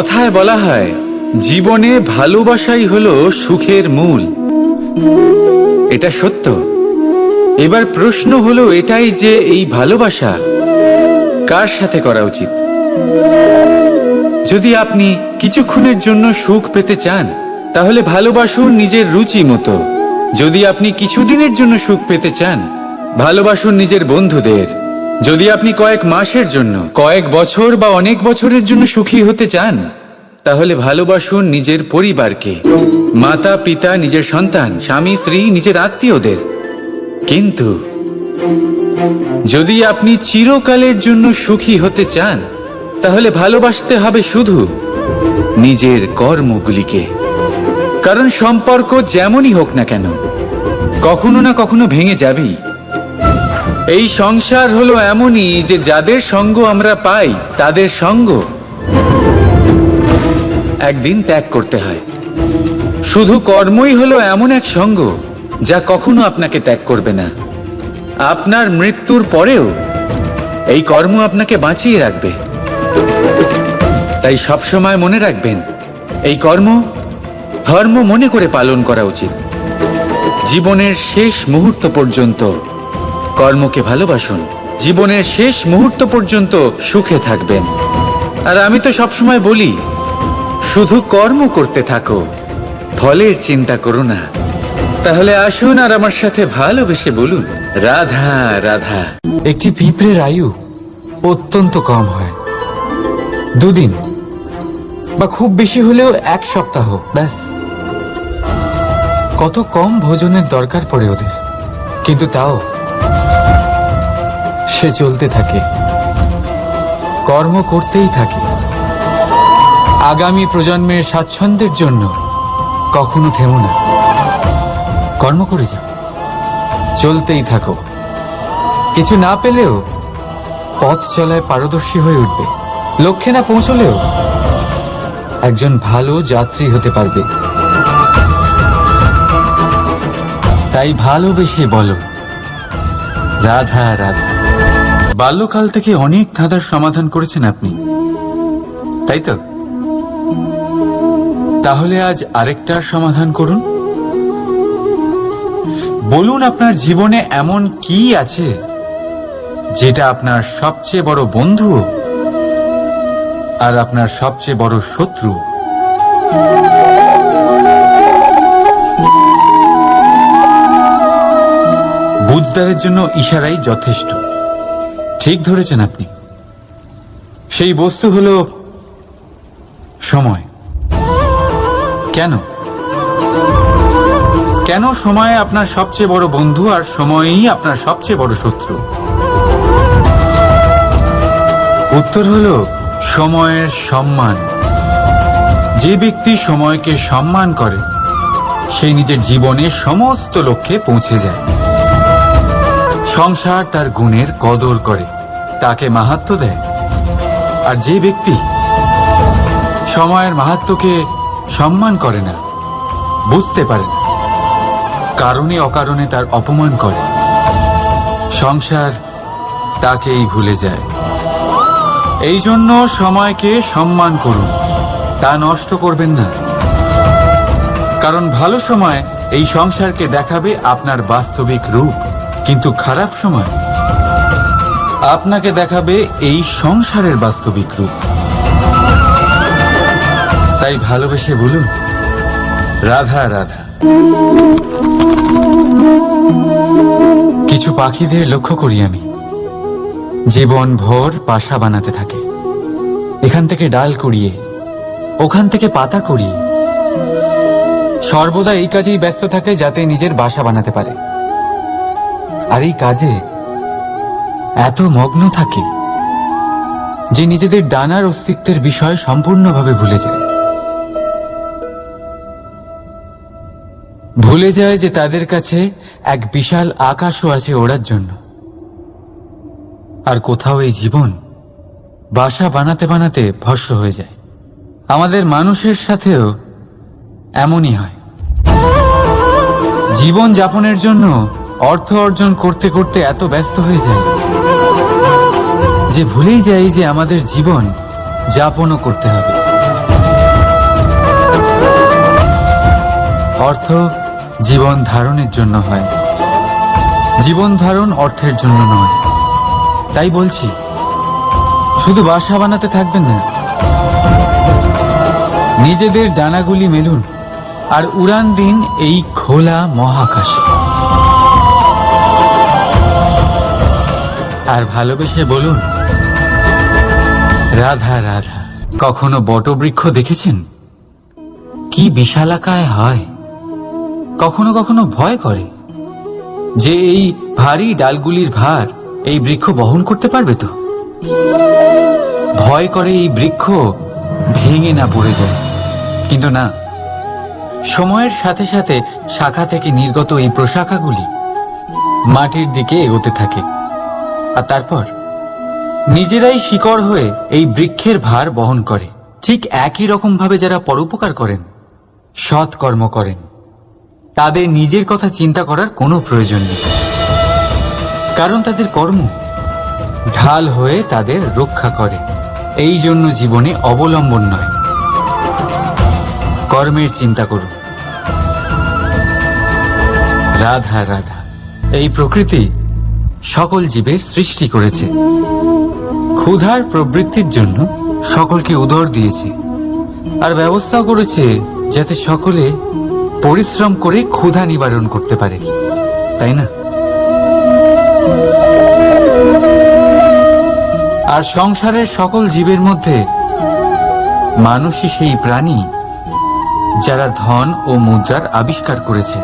কথায় বলা হয় জীবনে ভালোবাসাই হলো সুখের মূল। এটা সত্য। এবার প্রশ্ন হলো এটাই যে এই ভালোবাসা কার সাথে করা উচিত। যদি আপনি কিছুক্ষণের জন্য সুখ পেতে চান তাহলে ভালোবাসুন নিজের রুচি মতো। যদি আপনি কিছুদিনের জন্য সুখ পেতে চান ভালোবাসুন নিজের বন্ধুদের। যদি আপনি কয়েক মাসের জন্য, কয়েক বছর বা অনেক বছরের জন্য সুখী হতে চান তাহলে ভালোবাসুন নিজের পরিবারকে, মাতা পিতা, নিজের সন্তান, স্বামী স্ত্রী, নিজের আত্মীয়দের। কিন্তু যদি আপনি চিরকালের জন্য সুখী হতে চান তাহলে ভালোবাসতে হবে শুধু নিজের কর্মগুলিকে। কারণ সম্পর্ক যেমনই হোক না কেন কখনো না কখনো ভেঙে যাবেই। এই সংসার হলো এমনই যে যাদের সঙ্গ আমরা পাই তাদের সঙ্গ একদিন ত্যাগ করতে হয়। শুধু কর্মই হলো এমন এক সঙ্গ যা কখনো আপনাকে ত্যাগ করবে না। আপনার মৃত্যুর পরেও এই কর্ম আপনাকে বাঁচিয়ে রাখবে। তাই সবসময় মনে রাখবেন, এই কর্ম ধর্ম মনে করে পালন করা উচিত। জীবনের শেষ মুহূর্ত পর্যন্ত কর্মকে ভালোবাসুন। জীবনের শেষ মুহূর্ত পর্যন্ত সুখে থাকবেন। আর আমি তো সবসময় বলি, শুধু কর্ম করতে থাকো, ফলের চিন্তা করো না। তাহলে আসুন আর আমার সাথে ভালোবেসে বলুন, রাধা রাধা। একটি পিঁপড়ের আয়ু অত্যন্ত কম হয়, 2 দিন বা খুব বেশি হলেও 1 সপ্তাহ, ব্যাস। কত কম ভোজনের দরকার পড়ে ওদের, কিন্তু তাও সে চলতে থাকে, কর্ম করতেই থাকে। আগামী প্রজন্মের স্বাচ্ছন্দ্যের জন্য কখনো থেমো না, কর্ম করে যাও, চলতেই থাকো। কিছু না পেলেও পথ চলায় পারদর্শী হয়ে উঠবে। লক্ষ্যে না পৌঁছলেও একজন ভালো যাত্রী হতে পারবে। তাই ভালোবেসে বলো, রাধা রাধা। বাল্যকাল থেকে অনেক ধাঁধার সমাধান করেছেন আপনি, তাই তো? তাহলে আজ আরেকটার সমাধান করুন। বলুন, আপনার জীবনে এমন কি আছে যেটা আপনার সবচেয়ে বড় বন্ধু আর আপনার সবচেয়ে বড় শত্রু? বুঝদারের জন্য ইশারাই যথেষ্ট। ঠিক ধরেছেন আপনি। সেই বস্তু হলো সময়। কেন কেন সময় আপনার সবচেয়ে বড় বন্ধু আর সময়ই আপনার সবচেয়ে বড় শত্রু? উত্তর হলো সময়ের সম্মান। যে ব্যক্তি সময়কে সম্মান করে সে নিজের জীবনে সমস্ত লক্ষ্যে পৌঁছে যায়। সংসার তার গুণের কদর করে, তাকে মাহাত্ম্য দেয়। আর যে ব্যক্তি সময়ের মাহাত্ম্যকে সম্মান করে না, বুঝতে পারে না, কারণে অকারণে তার অপমান করে, সংসার তাকেই ভুলে যায়। এই জন্য সময়কে সম্মান করুন, তা নষ্ট করবেন না। কারণ ভালো সময় এই সংসারকে দেখাবে আপনার বাস্তবিক রূপ, কিন্তু খারাপ সময় আপনাকে দেখাবে এই সংসারের বাস্তবিক রূপ। তাই ভালোবেসে বলুন, রাধা রাধা। কিছু পাখিদের লক্ষ্য করি আমি, জীবন ভর বাসা বানাতে থাকে। এখান থেকে ডাল কুড়িয়ে, ওখান থেকে পাতা কুড়িয়ে, সর্বদা এই কাজেই ব্যস্ত থাকে যাতে নিজের বাসা বানাতে পারে। আর এই কাজে এত মগ্ন থাকে যে নিজেদের ডানার অস্তিত্বের বিষয় সম্পূর্ণভাবে ভুলে যায়। ভুলে যায় যে তাদের কাছে এক বিশাল আকাশও আছে ওড়ার জন্য। আর কোথাও এই জীবন বাসা বানাতে বানাতে ভস্ম হয়ে যায়। আমাদের মানুষের সাথেও এমনই হয়। জীবন যাপনের জন্য অর্থ অর্জন করতে করতে এত ব্যস্ত হয়ে যায় যে ভুলেই যাই যে আমাদের জীবন যাপনও করতে হবে। অর্থ জীবন ধারণের জন্য হয়, জীবন ধারণ অর্থের জন্য নয়। তাই বলছি, শুধু বাসা বানাতে থাকবেন না, নিজেদের ডানাগুলি মেলুন আর উড়ান দিন এই খোলা মহাকাশে। আর ভালোবেসে বলুন, রাধা রাধা। কখনো বটবৃক্ষ দেখেছেন? কি বিশালাকায় হয়। কখনো কখনো ভয় করে যে এই ভারী ডালগুলির ভার এই বৃক্ষ বহন করতে পারবে তো। ভয় করে এই বৃক্ষ ভেঙে না পড়ে যায়। কিন্তু না, সময়ের সাথে সাথে শাখা থেকে নির্গত এই প্রশাখাগুলি মাটির দিকে এগোতে থাকে, আর তারপর নিজেরাই শিকড় হয়ে এই বৃক্ষের ভার বহন করে। ঠিক একই রকম ভাবে যারা পরোপকার করেন, সৎ কর্ম করেন, তাদের নিজের কথা চিন্তা করার কোনো প্রয়োজন নেই, কারণ তাদের কর্ম ঢাল হয়ে তাদের রক্ষা করে। এই জন্য জীবনে অবলম্বন নয়, কর্মের চিন্তা করুন। রাধা রাধা। এই প্রকৃতি সকল জীবের সৃষ্টি করেছে, ক্ষুধার প্রবৃত্তির জন্য সকলকে উদর দিয়েছে, আর ব্যবস্থা করেছে যাতে সকলে পরিশ্রম করে ক্ষুধা নিবারণ করতে পারে, তাই না? আর সংসারের সকল জীবের মধ্যে মানুষই সেই প্রাণী যারা ধন ও মুদ্রার আবিষ্কার করেছে,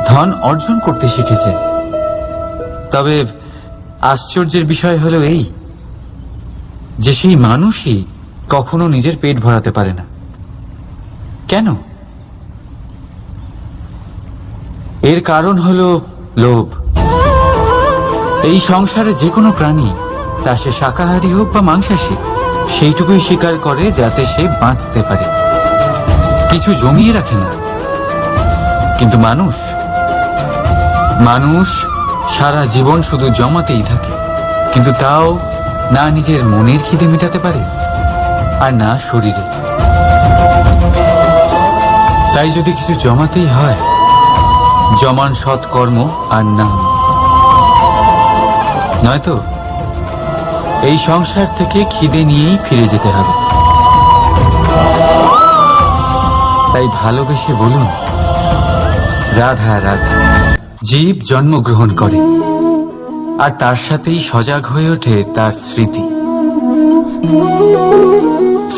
ধন অর্জন করতে শিখেছে। তবে আশ্চর্যের বিষয় হলো এই যে সেই মানুষই কখনো নিজের পেট ভরাতে পারে না। কেন? এর কারণ হলো লোভ। এই সংসারে যে কোনো প্রাণী, তা সে শাকাহারী হোক বা মাংসাশী, সেইটুকুই স্বীকার করে যাতে সে বাঁচতে পারে, কিছু জমিয়ে রাখে না। কিন্তু মানুষ সারা জীবন শুধু জমাতেই থাকে, কিন্তু তাও না নিজের মনের খিদে মেটাতে পারে আর না শরীরের। তাই যদি কিছু জমাতেই হয়, জমান সৎকর্ম আর নাম, নয়তো এই সংসার থেকে খিদে নিয়েই ফিরে যেতে হবে। তাই ভালোবেসে বলুন, রাধা রাধা। জীব জন্মগ্রহণ করে, আর তার সাথেই সজাগ হয়ে ওঠে তার স্মৃতি।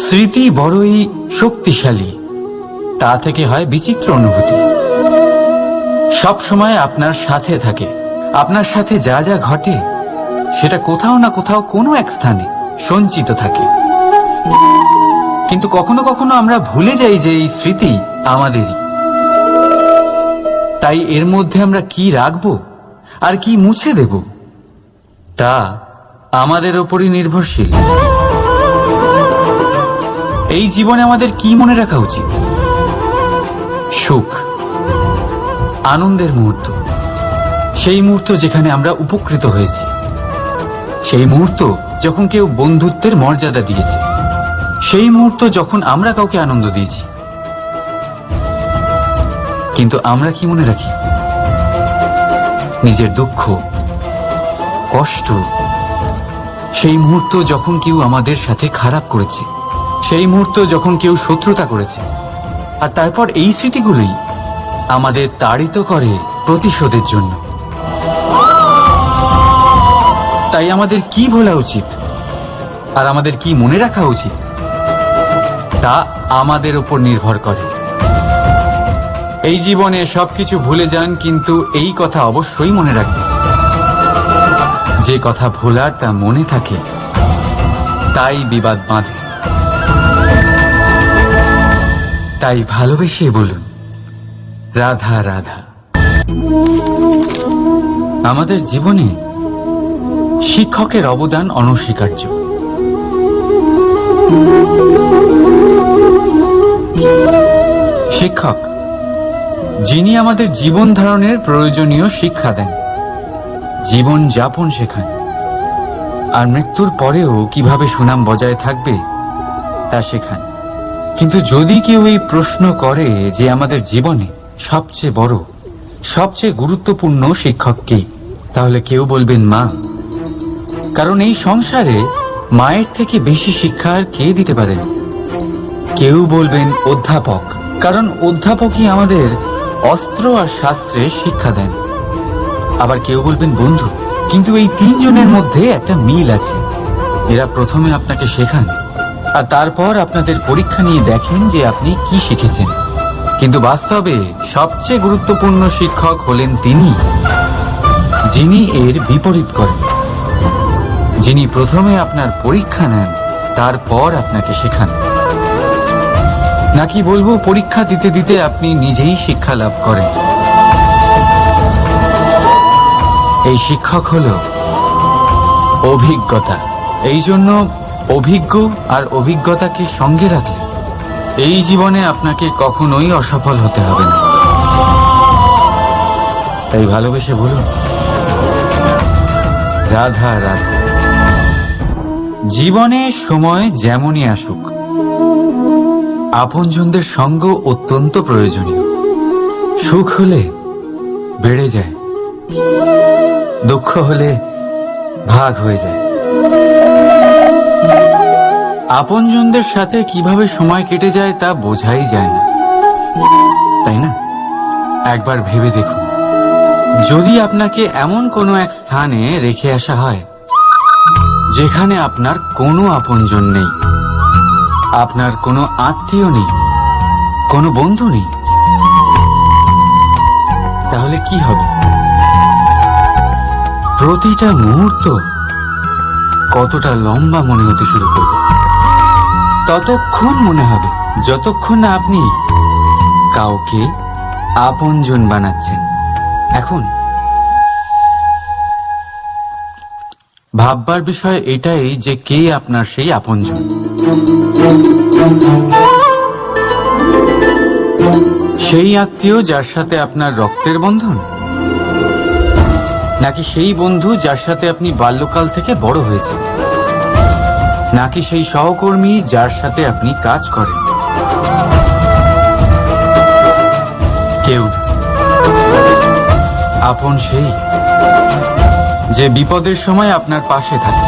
স্মৃতি বড়ই শক্তিশালী, তা থেকে হয় বিচিত্র অনুভূতি। সব সময় আপনার সাথে থাকে, আপনার সাথে যা যা ঘটে সেটা কোথাও না কোথাও কোনো এক স্থানে সঞ্চিত থাকে। কিন্তু কখনো কখনো আমরা ভুলে যাই যে এই স্মৃতি আমাদেরই। তাই এর মধ্যে আমরা কি রাখবো আর কি মুছে দেব, তা আমাদের ওপরই নির্ভরশীল। এই জীবনে আমাদের কি মনে রাখা উচিত? সুখ, আনন্দের মুহূর্ত, সেই মুহূর্ত যেখানে আমরা উপকৃত হয়েছি, সেই মুহূর্ত যখন কেউ বন্ধুত্বের মর্যাদা দিয়েছে, সেই মুহূর্ত যখন আমরা কাউকে আনন্দ দিয়েছি। কিন্তু আমরা কি মনে রাখি? নিজের দুঃখ, কষ্ট, সেই মুহূর্ত যখন কেউ আমাদের সাথে খারাপ করেছে, সেই মুহূর্ত যখন কেউ শত্রুতা করেছে, আর তারপর এই স্মৃতিগুলোই আমাদের তাড়িত করে প্রতিশোধের জন্য। তাই আমাদের কি ভোলা উচিত আর আমাদের কি মনে রাখা উচিত, তা আমাদের উপর নির্ভর করে। এই জীবনে সবকিছু ভুলে যান, কিন্তু এই কথা অবশ্যই মনে রাখবেন, যে কথা ভোলার তা মনে থাকে, তাই বিবাদ বাঁধে। তাই ভালোবেসে বলুন, রাধা রাধা। আমাদের জীবনে শিক্ষকের অবদান অনস্বীকার্য। শিক্ষক যিনি আমাদের জীবন ধারণের প্রয়োজনীয় শিক্ষা দেন, জীবন যাপন শেখান, আর মৃত্যুর পরেও কিভাবে সুনাম বজায় থাকবে তা শেখান। কিন্তু যদি কেউ এই প্রশ্ন করে যে আমাদের জীবনে সবচেয়ে বড়, সবচেয়ে গুরুত্বপূর্ণ শিক্ষক কে? তাহলে কেউ বলবেন মা, কারণ এই সংসারে মায়ের থেকে বেশি শিক্ষা আর কে দিতে পারেন। কেউ বলবেন অধ্যাপক, কারণ অধ্যাপকই আমাদের অস্ত্র আর শাস্ত্রের শিক্ষা দেন। আবার কেউ বলবেন বন্ধু, কিন্তু এই তিনজনের মধ্যে একটা মিল আছে। এরা প্রথমে আপনাকে শেখান আর তারপর আপনাদের পরীক্ষা নিয়ে দেখেন যে আপনি কি শিখেছেন। কিন্তু বাস্তবে সবচেয়ে গুরুত্বপূর্ণ শিক্ষক হলেন তিনি, যিনি এর বিপরীত করেন, যিনি প্রথমে আপনার পরীক্ষা নেন, তারপর আপনাকে শেখান। নাকি বলবো, পরীক্ষা দিতে দিতে আপনি নিজেই শিক্ষা লাভ করেন। এই শিক্ষক হলো অভিজ্ঞতা। এই জন্য অভিজ্ঞ আর অভিজ্ঞতাকে সঙ্গে রাখলে এই জীবনে আপনাকে কখনোই অসফল হতে হবে না। তাই ভালোবেসে বলুন, রাধা রাধা। জীবনে সময় যেমনই আসুক, আপনজনদের সঙ্গ অত্যন্ত প্রয়োজনীয়। সুখ হলে বেড়ে যায়, দুঃখ হলে ভাগ হয়ে যায়। আপনজনদের সাথে কিভাবে সময় কেটে যায় তা বোঝাই যায় না, তাই না? একবার ভেবে দেখুন, যদি আপনাকে এমন কোনো এক স্থানে রেখে আসা হয় যেখানে আপনার কোনো আপনজন নেই, আপনার কোনো আত্মীয় নেই, কোনো বন্ধু নেই, তাহলে কি হবে? প্রতিটা মুহূর্ত কতটা লম্বা মনে হতে শুরু করবে। ততক্ষণ মনে হবে যতক্ষণ না আপনি কাউকে আপনজন বানাচ্ছেন। এখন ভাববার বিষয় এটাই যে কে আপনার সেই আপনজন। সেই আত্মীয় যার সাথে আপনার রক্তের বন্ধন, নাকি সেই বন্ধু যার সাথে আপনি বাল্যকাল থেকে বড় হয়েছেন, নাকি সেই সহকর্মী যার সাথে আপনি কাজ করেন? কেউ না। আপন সেই যে বিপদের সময় আপনার পাশে থাকে।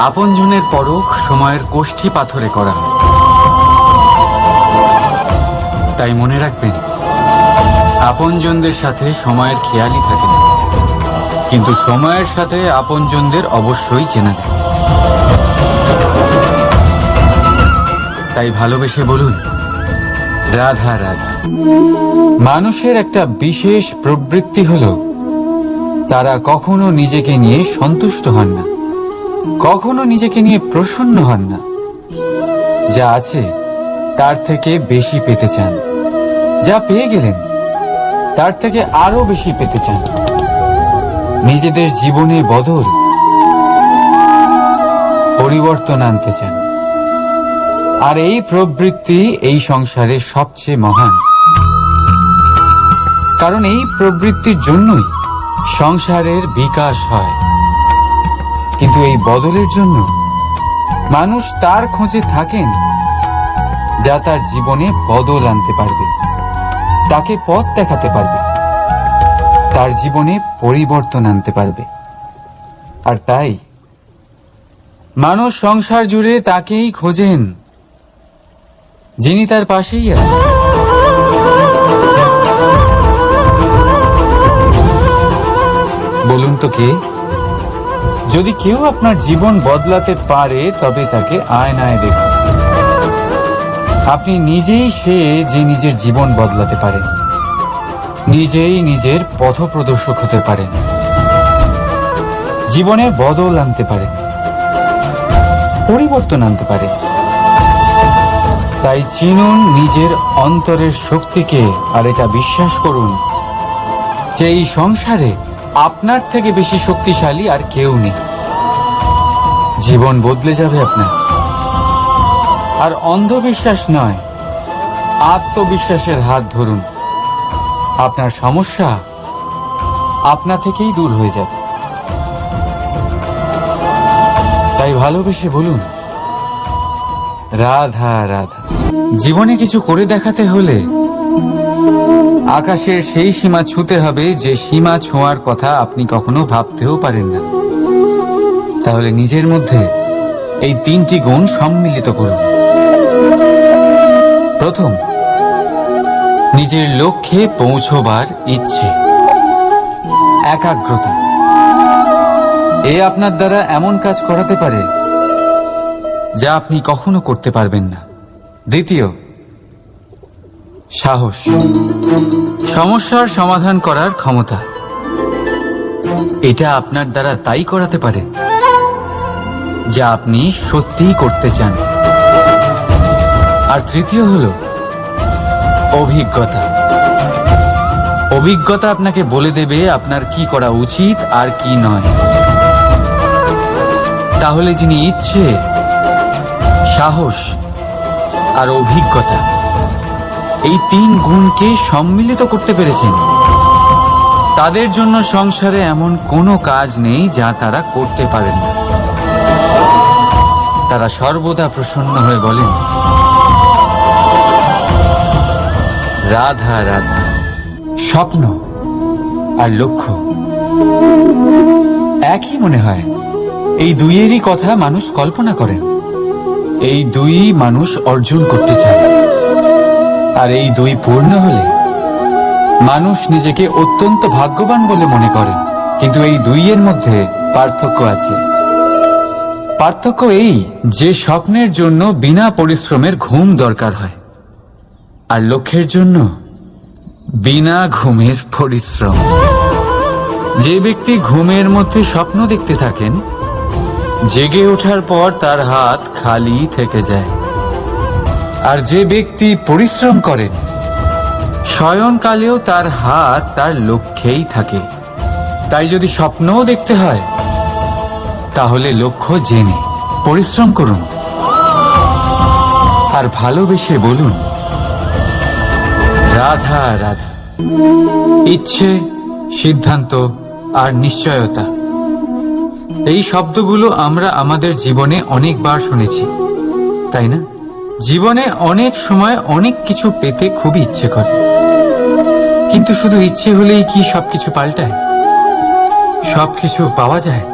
আপনজনের পরখ সময়ের কোষ্ঠী পাথরে করা হয়। তাই মনে রাখবেন, আপনজনদের সাথে সময়ের খেয়ালই থাকে না, কিন্তু সময়ের সাথে আপনজনদের অবশ্যই চেনা যায়। তাই ভালোবেসে বলুন, রাধা রাধা। মানুষের একটা বিশেষ প্রবৃত্তি হলো, তারা কখনো নিজেকে নিয়ে সন্তুষ্ট হন না, কখনো নিজেকে নিয়ে প্রসন্ন হন না। যা আছে তার থেকে বেশি পেতে চান, যা পেয়ে গেলেন তার থেকে আরো বেশি পেতে চান। নিজেদের জীবনে বদল, পরিবর্তন আনতে চান। আর এই প্রবৃত্তি এই সংসারের সবচেয়ে মহান, কারণ এই প্রবৃত্তির জন্যই সংসারের বিকাশ হয়। কিন্তু এই বদলের জন্য মানুষ তার খোঁজে থাকেন যা তার জীবনে বদল আনতে পারবে, তাকে পথ দেখাতে পারবে, তার জীবনে পরিবর্তন আনতে পারবে। আর তাই মানুষ সংসার জুড়ে তাকেই খোঁজেন যিনি তার পাশেই আছেন। বলুন তো কে? যদি কেউ আপনার জীবন বদলাতে পারে তবে তাকে আয়নায় দেখুন। আপনি নিজেই সে যে নিজের জীবন বদলাতে পারেন, নিজেই নিজের পথপ্রদর্শক হতে পারেন, জীবনে বদল আনতে পারেন, পরিবর্তন আনতে পারেন। তাই চিনুন নিজের অন্তরের শক্তিকে, আর এটা বিশ্বাস করুন যে এই সংসারে আপনার থেকে বেশি শক্তিশালী আর কেউ নেই। জীবন বদলে যাবে আপনার। আর অন্ধবিশ্বাস নয়, আত্মবিশ্বাসের হাত ধরুন। আপনার সমস্যা আপনা থেকেই দূর হয়ে যাবে। তাই ভালোবেসে বলুন, রাধা রাধা। জীবনে কিছু করে দেখাতে হলে আকাশের সেই সীমা ছুঁতে হবে যে সীমা ছোঁয়ার কথা আপনি কখনো ভাবতেও পারেন না। তাহলে নিজের মধ্যে এই 3টি গুণ সম্মিলিত করুন। প্রথম, নিজের লক্ষ্যে পৌঁছবার ইচ্ছে, একাগ্রতা। এ আপনার দ্বারা এমন কাজ করাতে পারে যা আপনি কখনো করতে পারবেন না। দ্বিতীয়, সাহস, সমস্যার সমাধান করার ক্ষমতা। এটা আপনার দ্বারা তাই করাতে পারে যা আপনি সত্যিই করতে চান। আর তৃতীয় হলো অভিজ্ঞতা। অভিজ্ঞতা আপনাকে বলে দেবে আপনার কি করা উচিত আর কি নয়। তাহলে যিনি ইচ্ছে, সাহস আর অভিজ্ঞতা, এই 3 গুণকে সম্মিলিত করতে পেরেছেন, তাদের জন্য সংসারে এমন কোনো কাজ নেই যা তারা করতে পারেন না। তারা সর্বদা প্রসন্ন হয়ে বলেন, রাধা রাধা। স্বপ্ন আর লক্ষ্য একই মনে হয়। এই দুইয়েরই কথা মানুষ কল্পনা করেন। এই দুই মানুষ অর্জন করতে চায়। আর এই দুই পূর্ণ হলে মানুষ নিজেকে অত্যন্ত ভাগ্যবান বলে মনে করেন। কিন্তু এই দুইয়ের মধ্যে পার্থক্য আছে। পার্থক্য এই যে স্বপ্নের জন্য বিনা পরিশ্রমের ঘুম দরকার হয়, আর লক্ষ্যের জন্য বিনা ঘুমের পরিশ্রম। যে ব্যক্তি ঘুমের মধ্যে স্বপ্ন দেখতে থাকেন, জেগে ওঠার পর তার হাত খালি থেকে যায়। আর যে ব্যক্তি পরিশ্রম করেন, শয়নকালেও তার হাত তার লক্ষ্যেই থাকে। তাই যদি স্বপ্নও দেখতে হয়, তাহলে লক্ষ্য জেনে পরিশ্রম করুন আর ভালোবেসে বলুন, রাধা রাধা। ইচ্ছে, সিদ্ধান্ত আর নিশ্চয়তা, এই শব্দগুলো আমরা আমাদের জীবনে অনেকবার শুনেছি, তাই না? জীবনে অনেক সময় অনেক কিছু পেতে খুবই ইচ্ছে করে, কিন্তু শুধু ইচ্ছে হলেই কি সবকিছু পাল্টায়? সবকিছু পাওয়া যায়?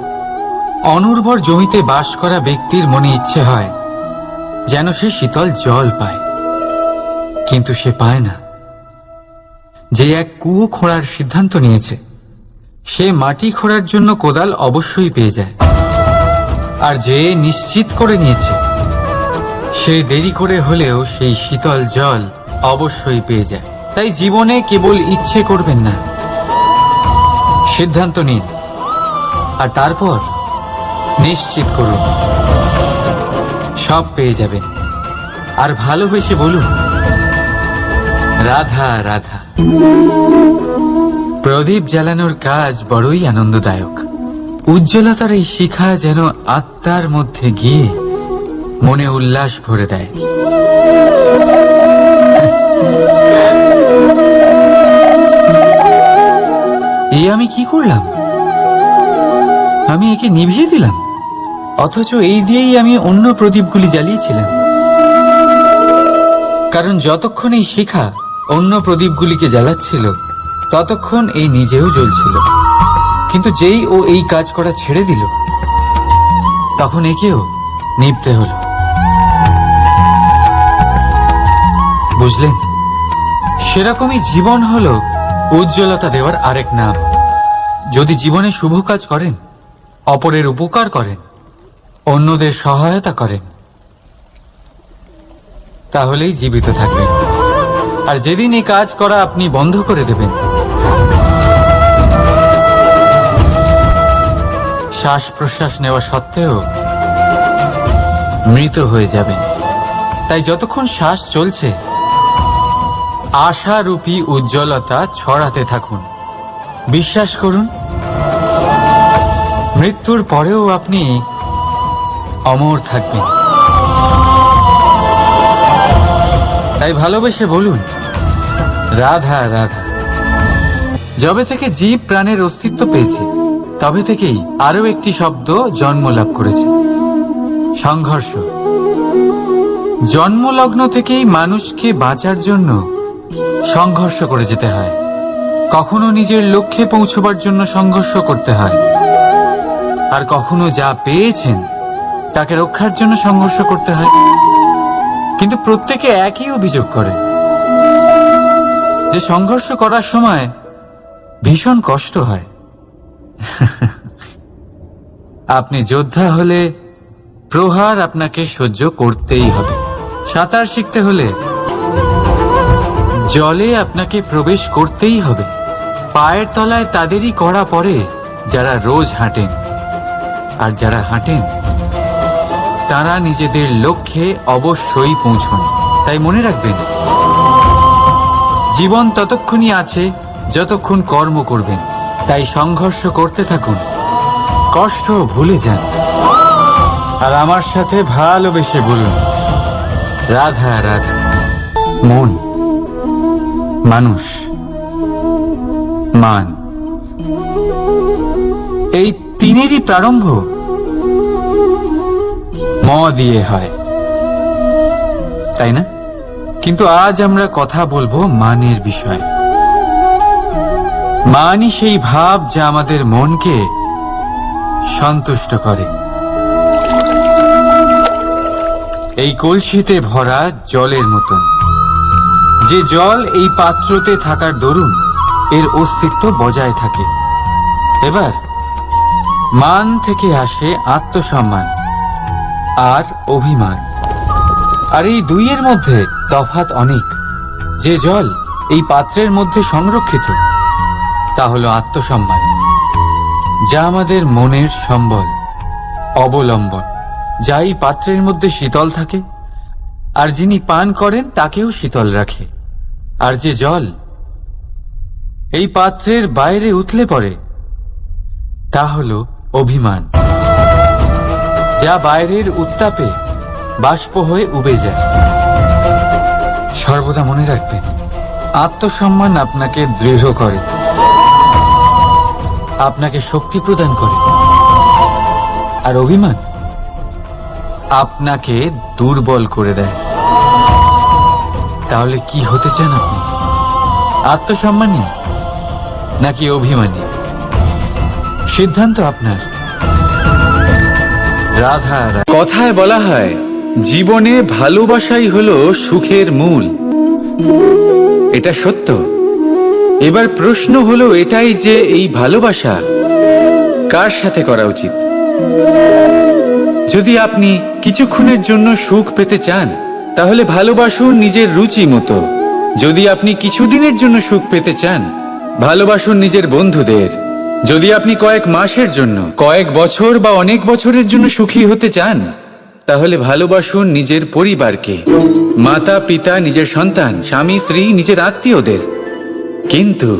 অনুর্বর জমিতে বাস করা ব্যক্তির মনে ইচ্ছে হয় যেন সে শীতল জল পায়, কিন্তু সে পায় না। যে এক কুয়ো খোঁড়ার সিদ্ধান্ত নিয়েছে, সে মাটি খোঁড়ার জন্য কোদাল অবশ্যই পেয়ে যায়। আর যে নিশ্চিত করে নিয়েছে, সে দেরি করে হলেও সেই শীতল জল অবশ্যই পেয়ে যায়। তাই জীবনে কেবল ইচ্ছে করবেন না, সিদ্ধান্ত নিন আর তারপর নিশ্চিত করুন, সব পেয়ে যাবেন। আর ভালোবেসে বলুন, রাধা রাধা। প্রদীপ জ্বালানোর কাজ বড়ই আনন্দদায়ক। উজ্জ্বলতার এই শিখা যেন আত্মার মধ্যে গিয়ে মনে উল্লাস ভরে দেয়। এই আমি কি করলাম? আমি একে নিভিয়ে দিলাম, অথচ এই দিয়েই আমি অন্য প্রদীপগুলি জ্বালিয়েছিলাম। কারণ যতক্ষণ এই শিখা অন্য প্রদীপগুলিকে জ্বালাচ্ছিল, ততক্ষণ এই নিজেও জ্বলছিল। কিন্তু যেই ও এই কাজ করা ছেড়ে দিল, তখন একেও নিভতে হলো। বুঝলেন? সেরকমই জীবন হলো উজ্জ্বলতা দেওয়ার আরেক নাম। যদি জীবনে শুভ কাজ করেন, অপরের উপকার করেন, অন্যদের সহায়তা করেন, তাহলেই জীবিত থাকবেন। আর যেদিন এই কাজ করা আপনি বন্ধ করে দেবেন, শ্বাস প্রশ্বাস নেওয়া সত্ত্বেও মৃত হয়ে যাবেন। তাই যতক্ষণ শ্বাস চলছে, আশারূপী উজ্জ্বলতা ছড়াতে থাকুন। বিশ্বাস করুন, মৃত্যুর পরেও আপনি অমর থাকবেন। তাই ভালোবেসে বলুন, রাধা রাধা। যবে থেকে জীব প্রাণের অস্তিত্ব পেয়েছে, তবে থেকেই আরো একটি শব্দ জন্ম লাভ করেছে, সংঘর্ষ। জন্মলগ্ন থেকেই মানুষকে বাঁচার জন্য সংঘর্ষ করে যেতে হয়, কখনো নিজের লক্ষ্যে পৌঁছবার জন্য সংঘর্ষ করতে হয়, আর কখনো যা পেয়েছেন তাকে রক্ষার জন্য সংঘর্ষ করতে হয়। কিন্তু প্রত্যেকে একই অভিযোগ করে যে সংঘর্ষ করার সময় ভীষণ কষ্ট হয়। আপনি যোদ্ধা হলে প্রহার আপনাকে সহ্য করতেই হবে। সাঁতার শিখতে হলে জলে আপনাকে প্রবেশ করতেই হবে। পায়ের তলায় তাদেরই কড়া পড়ে যারা রোজ হাঁটেন, আর যারা হাঁটেন তারা নিজেদের লক্ষ্যে অবশ্যই পৌঁছন। তাই মনে রাখবেন, জীবন ততক্ষণই আছে যতক্ষণ কর্ম করবেন। তাই সংঘর্ষ করতে থাকুন, কষ্ট ভুলে যান, আর আমার সাথে ভালোবেসে বলুন, রাধা রাধা। মন, মানুষ, মান, এই তিনেরই প্রারম্ভ ম দিয়ে হয়, তাই না? কিন্তু আজ আমরা কথা বলবো মানের বিষয়। মানই সেই ভাব যা আমাদের মনকে সন্তুষ্ট করে। এই কলসিতে ভরা জলের মতন, যে জল এই পাত্রতে থাকার দরুন এর অস্তিত্ব বজায় থাকে। এবার মান থেকে আসে আত্মসম্মান আর অভিমান, আর এই দুইয়ের মধ্যে তফাৎ অনেক। যে জল এই পাত্রের মধ্যে সংরক্ষিত তা হলো আত্মসম্মান, যা আমাদের মনের সম্বল, অবলম্বন, যা এই পাত্রের মধ্যে শীতল থাকে, আর যিনি পান করেন তাকেও শীতল রাখে। আর যে জল এই পাত্রের বাইরে উতলে পড়ে তা হলো অভিমান, যা বাইরের উত্তাপে বাষ্প হয়ে উবে যায়। সর্বদা মনে রাখবেন, আত্মসম্মান আপনাকে দৃঢ় করে, আপনাকে শক্তি প্রদান করে, আর অভিমান আপনাকে দুর্বল করে দেয়। তাহলে কি হতে চান আপনি? আত্মসম্মানী নাকি অভিমানী? সিদ্ধান্ত আপনার। রাধা রাধা। কথায় বলা হয়, জীবনে ভালোবাসাই হলো সুখের মূল। এটা সত্য। এবার প্রশ্ন হলো এটাই যে এই ভালোবাসা কার সাথে করা উচিত। যদি আপনি কিছুক্ষণের জন্য সুখ পেতে চান, তাহলে ভালোবাসুন নিজের রুচি মতো। যদি আপনি কিছুদিনের জন্য সুখ পেতে চান, ভালোবাসুন নিজের বন্ধুদের। যদি আপনি কয়েক মাসের জন্য, কয়েক বছর বা অনেক বছরের জন্য সুখী হতে চান, তাহলে ভালোবাসুন নিজের পরিবারকে, মাতা পিতা, নিজের সন্তান, স্বামী স্ত্রী, নিজের আত্মীয়দের। কিন্তু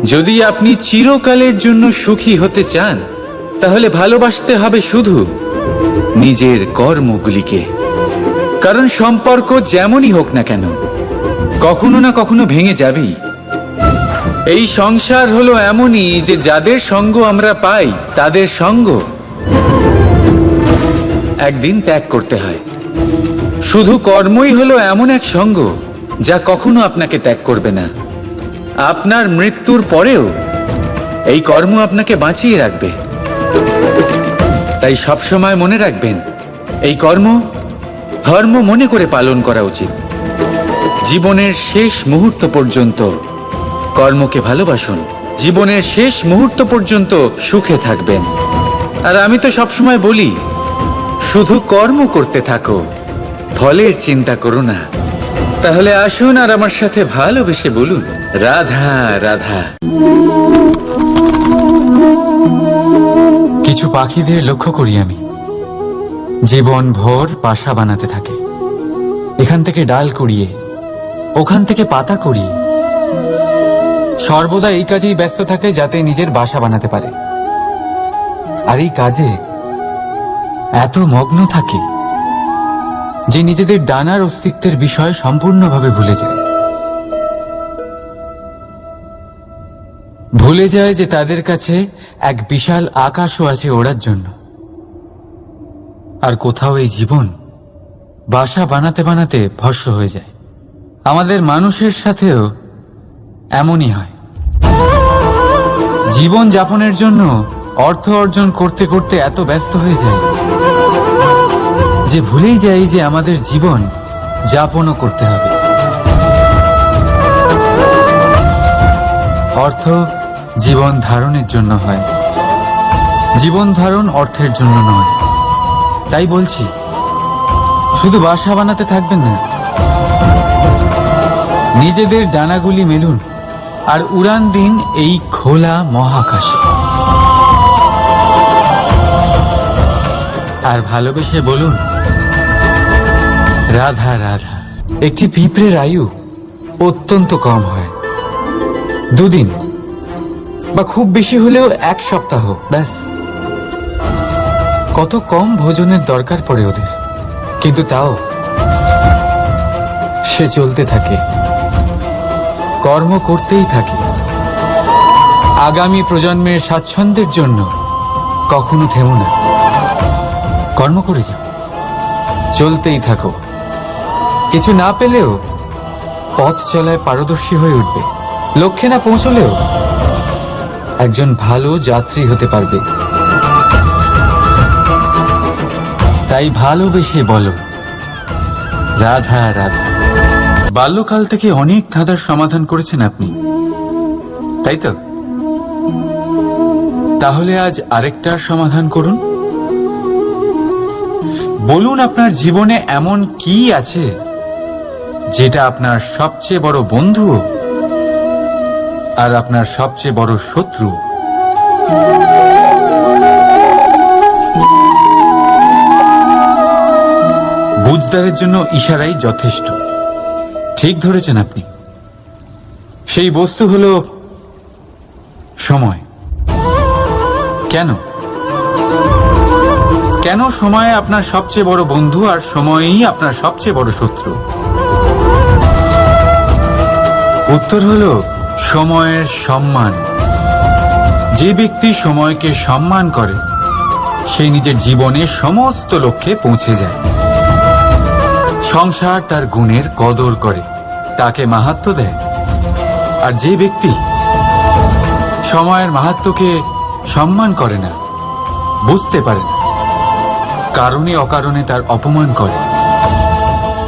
যদি আপনি চিরকালের জন্য সুখী হতে চান, তাহলে ভালোবাসতে হবে শুধু নিজের কর্মগুলিকে। কারণ সম্পর্ক যেমনই হোক না কেন, কখনো না কখনো ভেঙে যাবেই। এই সংসার হলো এমনই যে যাদের সঙ্গ আমরা পাই, তাদের সঙ্গ একদিন ত্যাগ করতে হয়। শুধু কর্মই হলো এমন এক সঙ্গ যা কখনো আপনাকে ত্যাগ করবে না। আপনার মৃত্যুর পরেও এই কর্ম আপনাকে বাঁচিয়ে রাখবে। তাই সবসময় মনে রাখবেন, এই কর্ম ধর্ম মনে করে পালন করা উচিত। জীবনের শেষ মুহূর্ত পর্যন্ত কর্মকে ভালোবাসুন। জীবনের শেষ মুহূর্ত পর্যন্ত সুখে থাকবেন। আর আমি তো সবসময় বলি, শুধু কর্ম করতে থাকো, ফলের চিন্তা করো না। তাহলে আসুন আর আমার সাথে ভালোবেসে বলুন, রাধা রাধা। কিছু পাখিদের লক্ষ্য করি আমি, জীবন ভোর বাসা বানাতে থাকে। এখান থেকে ডাল কুড়িয়ে, ওখান থেকে পাতা কুড়িয়ে, সর্বদা এই কাজেই ব্যস্ত থাকে যাতে নিজের বাসা বানাতে পারে। আর এই কাজে এত মগ্ন থাকে যে নিজেদের ডানার অস্তিত্বের বিষয় সম্পূর্ণভাবে ভুলে যায়। ভুলে যায় যে তাদের কাছে এক বিশাল আকাশও আছে ওড়ার জন্য। আর কোথাও এই জীবন বাসা বানাতে বানাতে ভস্ম হয়ে যায়। আমাদের মানুষের সাথেও এমনই হয়। জীবন যাপনের জন্য অর্থ অর্জন করতে করতে এত ব্যস্ত হয়ে যায় যে ভুলেই যাই যে আমাদের জীবন যাপনও করতে হবে। অর্থ জীবন ধারণের জন্য হয়, জীবন ধারণ অর্থের জন্য নয়। তাই বলছি, শুধু বাসা বানাতে থাকবেন না, নিজেদের ডানাগুলি মেলুন আর উড়ান দিন এই খোলা মহাকাশে। আর ভালোবেসে বলুন, রাধা রাধা। একটি পিঁপড়ের আয়ু অত্যন্ত কম হয়, 2 দিন বা খুব বেশি হলেও 1 সপ্তাহ, ব্যাস। কত কম ভোজনের দরকার পড়ে ওদের, কিন্তু তাও সে চলতে থাকে, কর্ম করতেই থাকে। আগামী প্রজন্মের স্বাচ্ছন্দ্যের জন্য কখনো থেমো না, কর্ম করে যাও, চলতেই থাকো। কিছু না পেলেও পথ চলায় পারদর্শী হয়ে উঠবে, লক্ষ্যে না পৌঁছলেও একজন ভালো যাত্রী হতে পারবে। তাই ভালোবেসে বলো, রাধা রাধা। বাল্যকাল থেকে অনেক ধাঁধার সমাধান করেছেন আপনি, তাই তো? তাহলে আজ আরেকটার সমাধান করুন। বলুন, আপনার জীবনে এমন কি আছে যেটা আপনার সবচেয়ে বড় বন্ধু আর আপনার সবচেয়ে বড় শত্রু? বুঝদারের জন্য ইশারাই যথেষ্ট। ঠিক ধরেছেন আপনি। সেই বস্তু হলো সময়। কেন কেন সময় আপনার সবচেয়ে বড় বন্ধু আর সময়ই আপনার সবচেয়ে বড় শত্রু? উত্তর হলো সময়ের সম্মান। যে ব্যক্তি সময়কে সম্মান করে সে নিজের জীবনে সমস্ত লক্ষ্যে পৌঁছে যায়। সংসার তার গুণের কদর করে, তাকে মাহাত্ম্য দেয়। আর যে ব্যক্তি সময়ের মাহাত্ম্যকে সম্মান করে না, বুঝতে পারে না, কারণে অকারণে তার অপমান করে,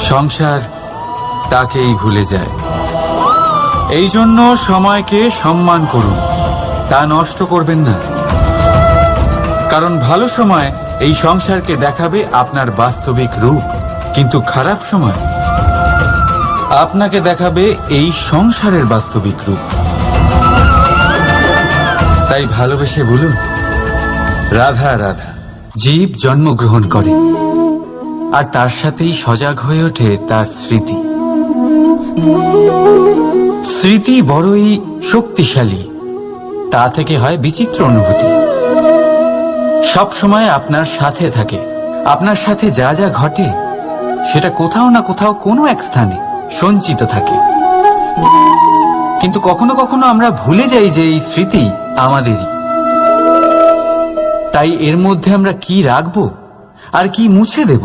সংসার তাকেই ভুলে যায়। এই জন্য সময়কে সম্মান করুন, তা নষ্ট করবেন না। কারণ ভালো সময় এই সংসারকে দেখাবে আপনার বাস্তবিক রূপ, কিন্তু খারাপ সময় আপনাকে দেখাবে এই সংসারের বাস্তবিক রূপ। তাই ভালোবেসে বলুন, রাধা রাধা। জীব জন্মগ্রহণ করে আর তার সাথেই সজাগ হয়ে ওঠে তার স্মৃতি। স্মৃতি বড়ই শক্তিশালী, তা থেকে হয় বিচিত্র অনুভূতি। সব সময় আপনার সাথে থাকে, আপনার সাথে যা যা ঘটে সেটা কোথাও না কোথাও কোনো এক স্থানে সঞ্চিত থাকে। কিন্তু কখনো কখনো আমরা ভুলে যাই যে এই স্মৃতি আমাদেরই। তাই এর মধ্যে আমরা কি রাখবো আর কি মুছে দেব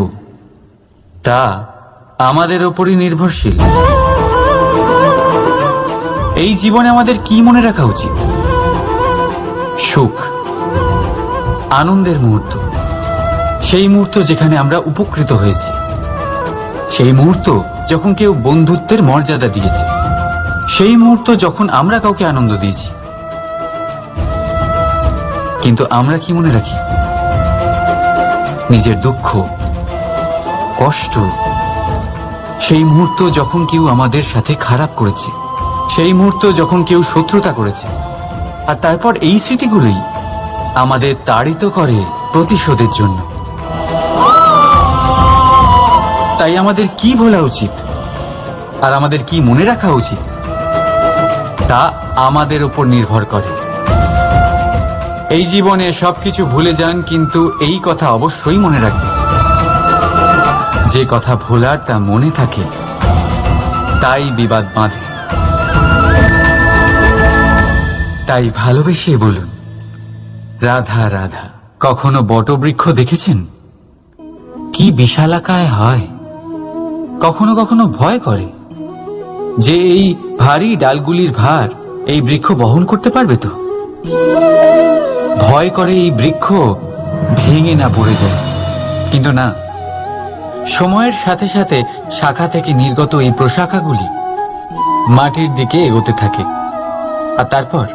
তা আমাদের ওপরই নির্ভরশীল। এই জীবনে আমাদের কি মনে রাখা উচিত? সুখ, আনন্দের মুহূর্ত, সেই মুহূর্ত যেখানে আমরা উপকৃত হয়েছি, সেই মুহূর্ত যখন কেউ বন্ধুত্বের মর্যাদা দিয়েছে, সেই মুহূর্ত যখন আমরা কাউকে আনন্দ দিয়েছি। কিন্তু আমরা কি মনে রাখি? নিজের দুঃখ, কষ্ট, সেই মুহূর্ত যখন কেউ আমাদের সাথে খারাপ করেছে, সেই মুহূর্ত যখন কেউ শত্রুতা করেছে। আর তারপর এই স্মৃতিগুলোই আমাদের তাড়িত করে প্রতিশোধের জন্য। তাই আমাদের কি ভোলা উচিত আর আমাদের কি মনে রাখা উচিত তা আমাদের উপর নির্ভর করে। এই জীবনে সবকিছু ভুলে যান, কিন্তু এই কথা অবশ্যই মনে রাখবেন, যে কথা ভোলার তা মনে থাকে তাই বিবাদ বাঁধে। তাই ভালোবেসে বলুন, রাধা রাধা। কখনো বটবৃক্ষ দেখেছেন? কি বিশালাকায় হয়, কখনো কখনো ভয় করে, যে এই ভারী ডালগুলির ভার এই বৃক্ষ বহন করতে পারবে তো? ভয় করে এই বৃক্ষ ভেঙে না পড়ে যায়। কিন্তু না, সময়ের সাথে সাথে শাখা থেকে নির্গত এই প্রশাখাগুলি মাটির দিকে এগোতে থাকে, আর তারপর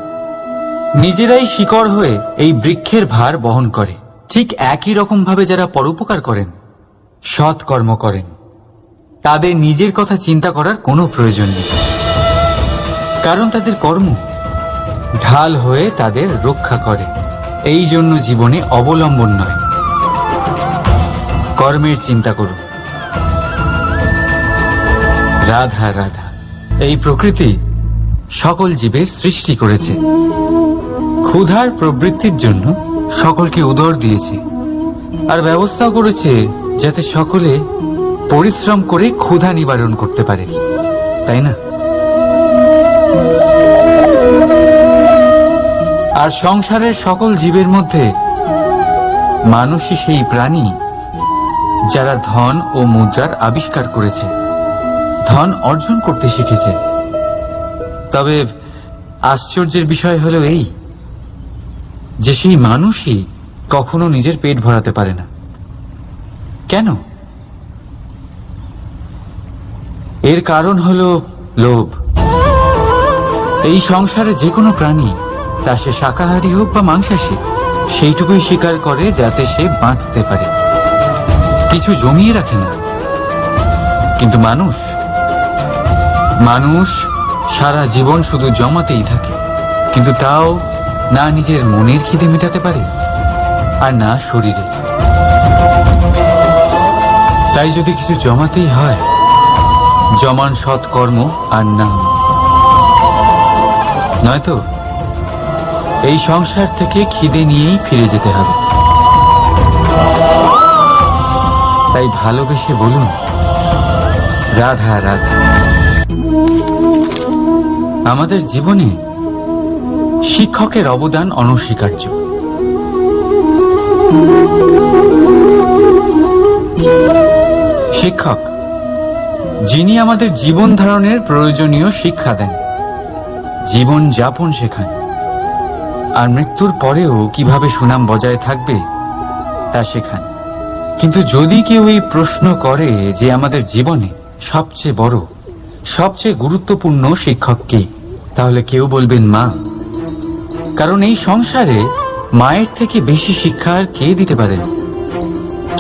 নিজেরাই শিকড় হয়ে এই বৃক্ষের ভার বহন করে। ঠিক একই রকম ভাবে যারা পরোপকার করেন, সৎ কর্ম করেন, তাদের নিজের কথা চিন্তা করার কোনো প্রয়োজন নেই, কারণ তাদের কর্ম ঢাল হয়ে তাদের রক্ষা করে। এই জন্য জীবনে অবলম্বন নয়, কর্মের চিন্তা করুন। রাধা রাধা। এই প্রকৃতি সকল জীবের সৃষ্টি করেছে, ক্ষুধার প্রবৃত্তির জন্য সকলকে উদর দিয়েছে, আর ব্যবস্থাও করেছে যাতে সকলে পরিশ্রম করে ক্ষুধা নিবারণ করতে পারে, তাই না? আর সংসারের সকল জীবের মধ্যে মানুষই সেই প্রাণী যারা ধন ও মুদ্রার আবিষ্কার করেছে, ধন অর্জন করতে শিখেছে। তবে আশ্চর্যের বিষয় হলো এই যে সেই মানুষই কখনো নিজের পেট ভরাতে পারে না। কেন? এর কারণ হলো লোভ। এই সংসারে যে কোনো প্রাণী, তা সে শাকাহারী হোক বা মাংসাশী, সেইটুকুই স্বীকার করে যাতে সে বাঁচতে পারে, কিছু জমিয়ে রাখে না। কিন্তু মানুষ সারা জীবন শুধু জমাতেই থাকে, কিন্তু তাও না নিজের মনের খিদে মেটাতে পারে আর না শরীরের। তাই যদি কিছু জমাতেই হয়, জমান সৎকর্ম আর নাম, নয়তো এই সংসার থেকে খিদে নিয়েই ফিরে যেতে হবে। তাই ভালোবেসে বলুন রাধা রাধা। আমাদের জীবনে শিক্ষকের অবদান অনস্বীকার্য। শিক্ষক যিনি আমাদের জীবন ধারণের প্রয়োজনীয় শিক্ষা দেন, জীবন যাপন শেখান, আর মৃত্যুর পরেও কিভাবে সুনাম বজায় থাকবে তা শেখান। কিন্তু যদি কেউ এই প্রশ্ন করে যে আমাদের জীবনে সবচেয়ে বড়, সবচেয়ে গুরুত্বপূর্ণ শিক্ষক কে, তাহলে কেউ বলবেন মা। কারণ এই সংসারে মায়ের থেকে বেশি শিক্ষা আর কে দিতে পারেন।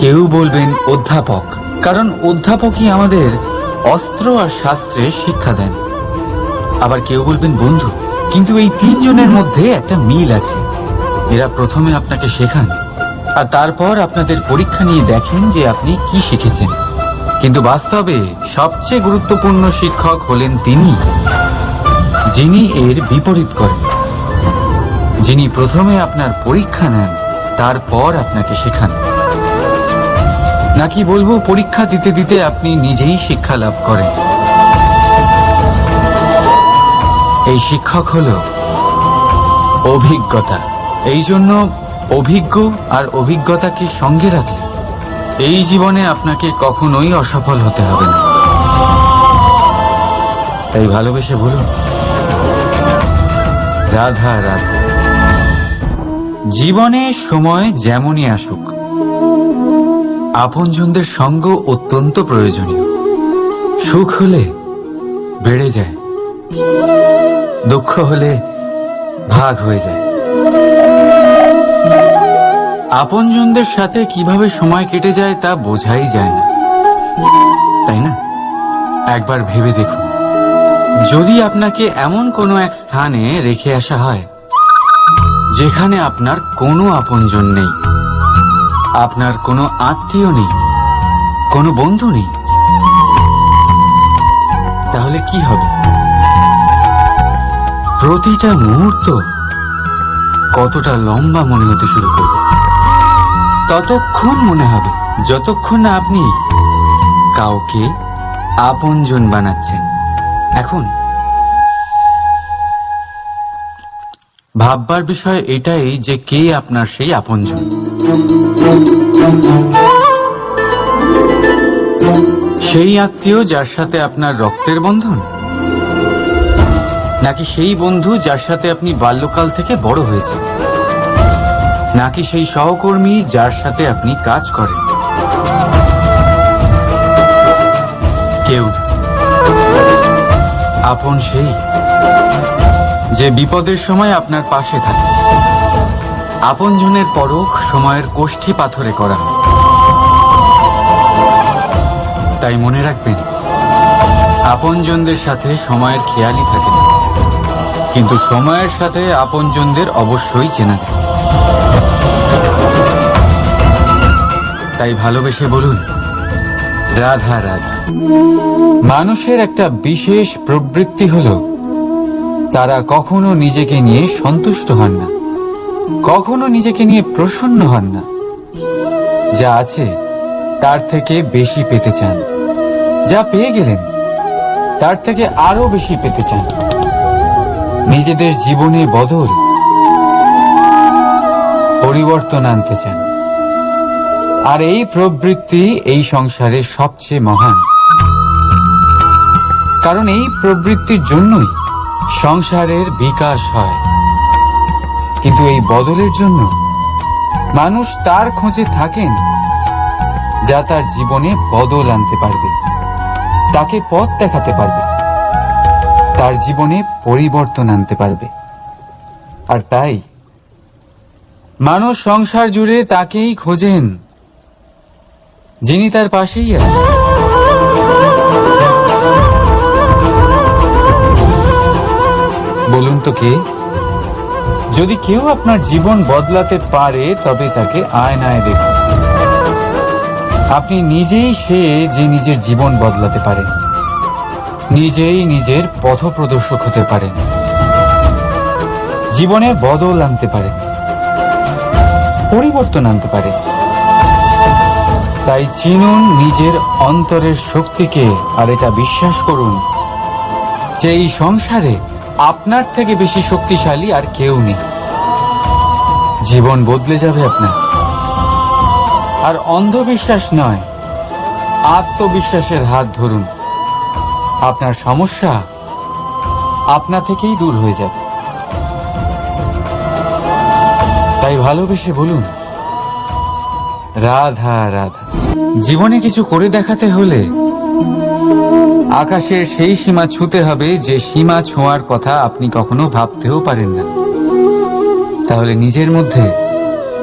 কেউ বলবেন অধ্যাপক, কারণ অধ্যাপকই আমাদের অস্ত্র আর শাস্ত্রের শিক্ষা দেন। আবার কেউ বলবেন বন্ধু। কিন্তু এই তিনজনের মধ্যে একটা মিল আছে। এরা প্রথমে আপনাকে শেখান, আর তারপর আপনাদের পরীক্ষা নিয়ে দেখেন যে আপনি কি শিখেছেন। কিন্তু বাস্তবে সবচেয়ে গুরুত্বপূর্ণ শিক্ষক হলেন তিনি, যিনি এর বিপরীত করেন, যিনি প্রথমে আপনার পরীক্ষা নেন, তারপর আপনাকে শেখান। নাকি বলবো পরীক্ষা দিতে দিতে আপনি নিজেই শিক্ষা লাভ করেন। এই শিক্ষক হলো অভিজ্ঞতা। এই জন্য অভিজ্ঞ আর অভিজ্ঞতাকে সঙ্গে রাখলে এই জীবনে আপনাকে কখনোই অসফল হতে হবে না। তাই ভালোবেসে বলুন রাধা রাধা। জীবনে সময় যেমনই আসুক, আপনজনদের সঙ্গ অত্যন্ত প্রয়োজনীয়। সুখ হলে বেড়ে যায়, দুঃখ হলে ভাগ হয়ে যায়। আপনজনদের সাথে কিভাবে সময় কেটে যায় তা বোঝাই যায় না, তাই না? একবার ভেবে দেখুন, যদি আপনাকে এমন কোনো এক স্থানে রেখে আসা হয় যেখানে আপনার কোনো আপনজন নেই, আপনার কোনো আত্মীয় নেই, কোনো বন্ধু নেই, তাহলে কি হবে? প্রতিটা মুহূর্ত কতটা লম্বা মনে হতে শুরু করবে। ততক্ষণ মনে হবে যতক্ষণ না আপনি কাউকে আপনজন বানাচ্ছেন। এখন ভাববার বিষয় এটাই যে কে আপনার সেই আপনজন। সেই আত্মীয় যার সাথে আপনার রক্তের বন্ধন, নাকি সেই বন্ধু যার সাথে আপনি বাল্যকাল থেকে বড় হয়েছেন, নাকি সেই সহকর্মী যার সাথে আপনি কাজ করেন? কেউ না। আপন সেই যে বিপদের সময় আপনার পাশে থাকে। আপনজনের পরখ সময়ের কোষ্ঠী পাথরে করা হয়। তাই মনে রাখবেন, আপনজনদের সাথে সময়ের খেয়ালই থাকে না, কিন্তু সময়ের সাথে আপনজনদের অবশ্যই চেনা যায়। তাই ভালোবেসে বলুন, রাধা রাধা। মানুষের একটা বিশেষ প্রবৃত্তি হলো, তারা কখনো নিজেকে নিয়ে সন্তুষ্ট হন না, কখনো নিজেকে নিয়ে প্রসন্ন হন না। যা আছে তার থেকে বেশি পেতে চান, যা পেয়ে গেলেন তার থেকে আরো বেশি পেতে চান। নিজেদের জীবনে বদল, পরিবর্তন আনতে চান। আর এই প্রবৃত্তি এই সংসারের সবচেয়ে মহান, কারণ এই প্রবৃত্তির জন্যই সংসারের বিকাশ হয়। কিন্তু এই বদলের জন্য মানুষ তার খোঁজে থাকেন যা তার জীবনে বদল আনতে পারবে, তাকে পথ দেখাতে পারবে, তার জীবনে পরিবর্তন আনতে পারবে। আর তাই মানুষ সংসার জুড়ে তাকেই খোঁজেন, যিনি তার পাশেই আছেন। বলুন তো কে? যদি কেউ আপনার জীবন বদলাতে পারে, তবে তাকে আয়নায় দেখুন। আপনি নিজেই সে যে নিজের জীবন বদলাতে পারেন, নিজেই নিজের পথপ্রদর্শক হতে পারেন, জীবনে বদল আনতে পারেন, পরিবর্তন আনতে পারেন। তাই চিনুন নিজের অন্তরের শক্তিকে, আর এটা বিশ্বাস করুন যে এই সংসারে আপনার থেকে বেশি শক্তিশালী আর কেউ নেই। জীবন বদলে যাবে আপনার। আর অন্ধবিশ্বাস নয়, আত্মবিশ্বাসের হাত ধরুন। আপনার সমস্যা আপনা থেকেই দূর হয়ে যাবে। তাই ভালোবেসে বলুন, রাধা রাধা। জীবনে কিছু করে দেখাতে হলে আকাশের সেই সীমা ছুঁতে হবে যে সীমা ছোঁয়ার কথা আপনি কখনো ভাবতেও পারেন না। তাহলে নিজের মধ্যে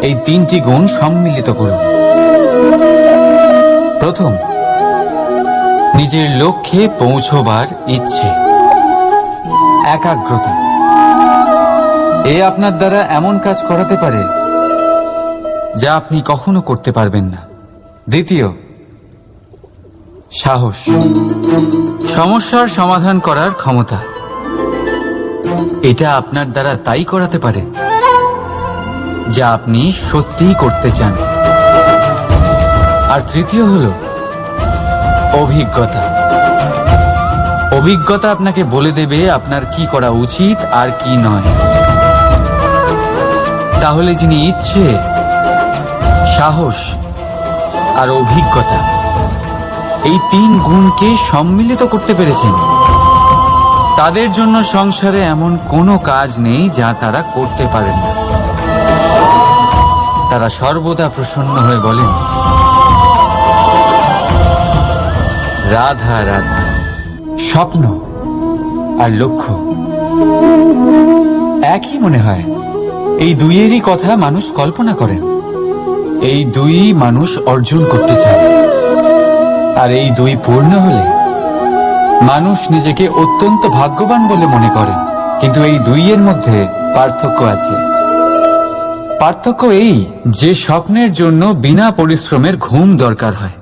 এই 3টি গুণ সম্মিলিত করুন। প্রথম, নিজের লক্ষ্যে পৌঁছবার ইচ্ছে, একাগ্রতা। এ আপনার দ্বারা এমন কাজ করাতে পারে যা আপনি কখনো করতে পারবেন না। দ্বিতীয়, সাহস, সমস্যার সমাধান করার ক্ষমতা। এটা আপনার দ্বারা তাই করাতে পারে যা আপনি সত্যিই করতে চান। আর তৃতীয় হলো অভিজ্ঞতা। অভিজ্ঞতা আপনাকে বলে দেবে আপনার কি করা উচিত আর কি নয়। তাহলে যিনি ইচ্ছে, সাহস আর অভিজ্ঞতা, এই 3 গুণকে সম্মিলিত করতে পেরেছেন, তাদের জন্য সংসারে এমন কোনো কাজ নেই যা তারা করতে পারেন না। তারা সর্বদা প্রসন্ন হয়ে বলেন, রাধা রাধা। স্বপ্ন আর লক্ষ্য একই মনে হয়। এই দুইয়েরই কথা মানুষ কল্পনা করেন, এই দুই মানুষ অর্জন করতে চায়। আর এই দুই পূর্ণ হলে মানুষ নিজেকে অত্যন্ত ভাগ্যবান বলে মনে করেন। কিন্তু এই দুইয়ের মধ্যে পার্থক্য আছে। পার্থক্য এই যে স্বপ্নের জন্য বিনা পরিশ্রমের ঘুম দরকার হয়,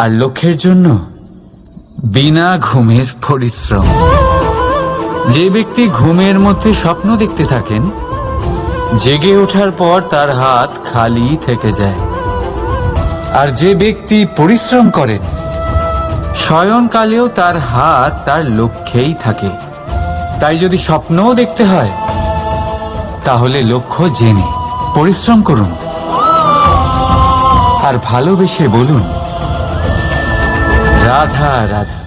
আর লক্ষ্যের জন্য বিনা ঘুমের পরিশ্রম। যে ব্যক্তি ঘুমের মধ্যে স্বপ্ন দেখতে থাকেন, জেগে ওঠার পর তার হাত খালি থেকে যায়। আর যে ব্যক্তি পরিশ্রম করেন, শয়নকালেও তার হাত তার লক্ষ্যেই থাকে। তাই যদি স্বপ্নও দেখতে হয়, তাহলে লক্ষ্য জেনে পরিশ্রম করুন। আর ভালোবেসে বলুন, রাধা রাধা।